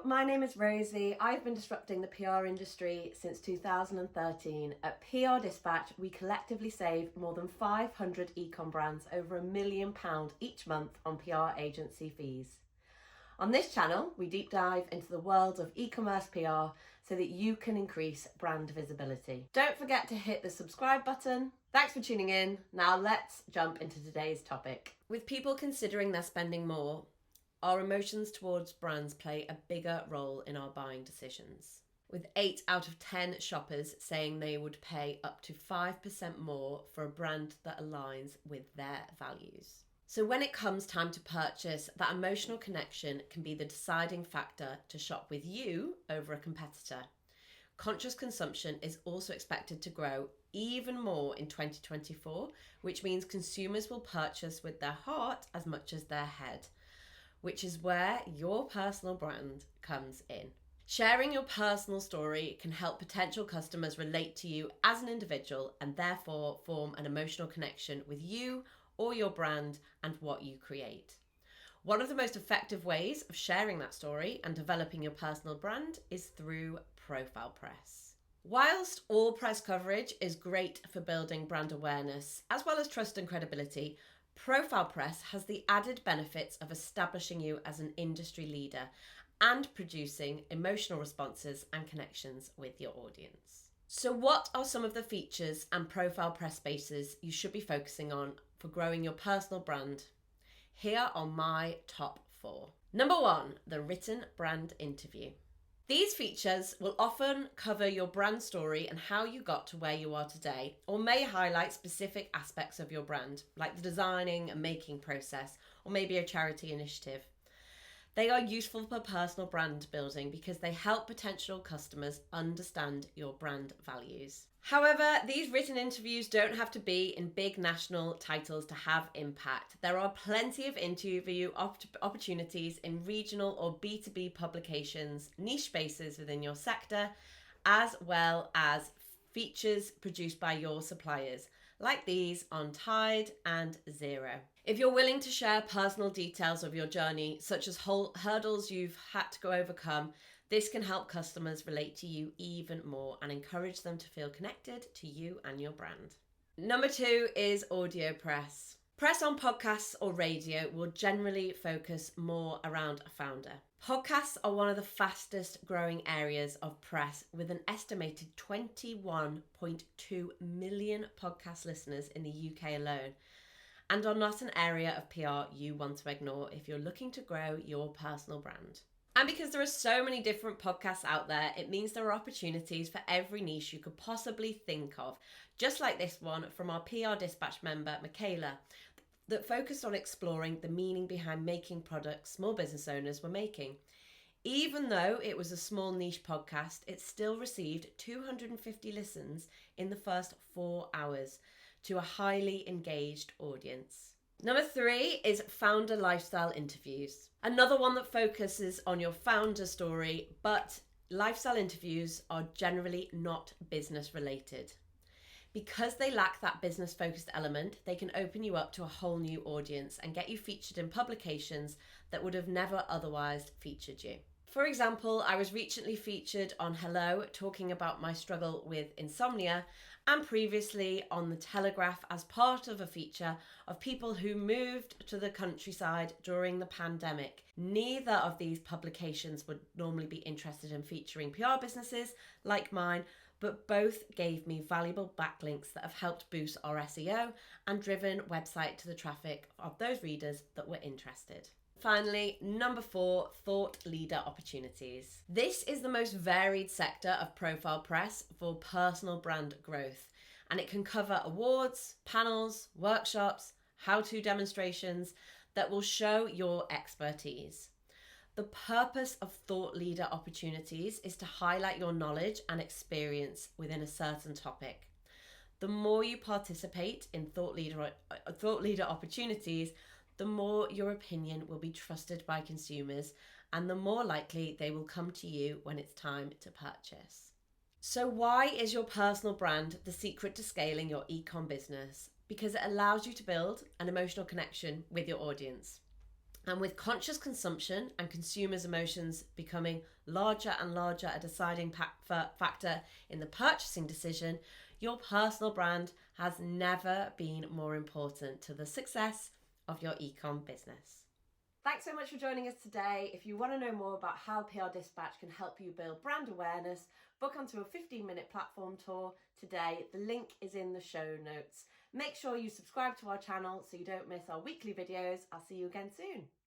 my name is Rosie. I've been disrupting the PR industry since 2013. At PR Dispatch, we collectively save more than 500 ecom brands over £1 million each month on PR agency fees. On this channel, we deep dive into the world of e-commerce PR so that you can increase brand visibility. Don't forget to hit the subscribe button. Thanks for tuning in. Now let's jump into today's topic. With people considering they're spending more, our emotions towards brands play a bigger role in our buying decisions, with 8 out of 10 shoppers saying they would pay up to 5% more for a brand that aligns with their values. So when it comes time to purchase, that emotional connection can be the deciding factor to shop with you over a competitor. Conscious consumption is also expected to grow even more in 2024, which means consumers will purchase with their heart as much as their head, which is where your personal brand comes in. Sharing your personal story can help potential customers relate to you as an individual and therefore form an emotional connection with you or your brand and what you create. One of the most effective ways of sharing that story and developing your personal brand is through profile press. Whilst all press coverage is great for building brand awareness as well as trust and credibility, profile press has the added benefits of establishing you as an industry leader and producing emotional responses and connections with your audience. So what are some of the features and profile press spaces you should be focusing on for growing your personal brand? Here are my top 4. Number 1, the written brand interview. These features will often cover your brand story and how you got to where you are today, or may highlight specific aspects of your brand, like the designing and making process, or maybe a charity initiative. They are useful for personal brand building because they help potential customers understand your brand values. However, these written interviews don't have to be in big national titles to have impact. There are plenty of interview opportunities in regional or B2B publications, niche spaces within your sector, as well as features produced by your suppliers, like these on Tide and Zero. If you're willing to share personal details of your journey, such as hurdles you've had to overcome, this can help customers relate to you even more and encourage them to feel connected to you and your brand. Number 2 is audio press. Press on podcasts or radio will generally focus more around a founder. Podcasts are one of the fastest growing areas of press, with an estimated 21.2 million podcast listeners in the UK alone, and are not an area of PR you want to ignore if you're looking to grow your personal brand. And because there are so many different podcasts out there, it means there are opportunities for every niche you could possibly think of, just like this one from our PR Dispatch member, Michaela, that focused on exploring the meaning behind making products small business owners were making. Even though it was a small niche podcast, it still received 250 listens in the first 4 hours to a highly engaged audience. Number 3 is founder lifestyle interviews. Another one that focuses on your founder story, but lifestyle interviews are generally not business related. Because they lack that business focused element, they can open you up to a whole new audience and get you featured in publications that would have never otherwise featured you. For example, I was recently featured on Hello talking about my struggle with insomnia, and previously on The Telegraph as part of a feature of people who moved to the countryside during the pandemic. Neither of these publications would normally be interested in featuring PR businesses like mine, but both gave me valuable backlinks that have helped boost our SEO and driven website to the traffic of those readers that were interested. Finally, number 4, thought leader opportunities. This is the most varied sector of profile press for personal brand growth, and it can cover awards, panels, workshops, how-to demonstrations that will show your expertise. The purpose of thought leader opportunities is to highlight your knowledge and experience within a certain topic. The more you participate in thought leader opportunities, the more your opinion will be trusted by consumers and the more likely they will come to you when it's time to purchase. So why is your personal brand the secret to scaling your e-com business? Because it allows you to build an emotional connection with your audience. And with conscious consumption and consumers' emotions becoming larger and larger a deciding factor in the purchasing decision, your personal brand has never been more important to the success of your e-com business. Thanks so much for joining us today. If you want to know more about how PR Dispatch can help you build brand awareness, book onto a 15-minute platform tour today. The link is in the show notes. Make sure you subscribe to our channel so you don't miss our weekly videos. I'll see you again soon.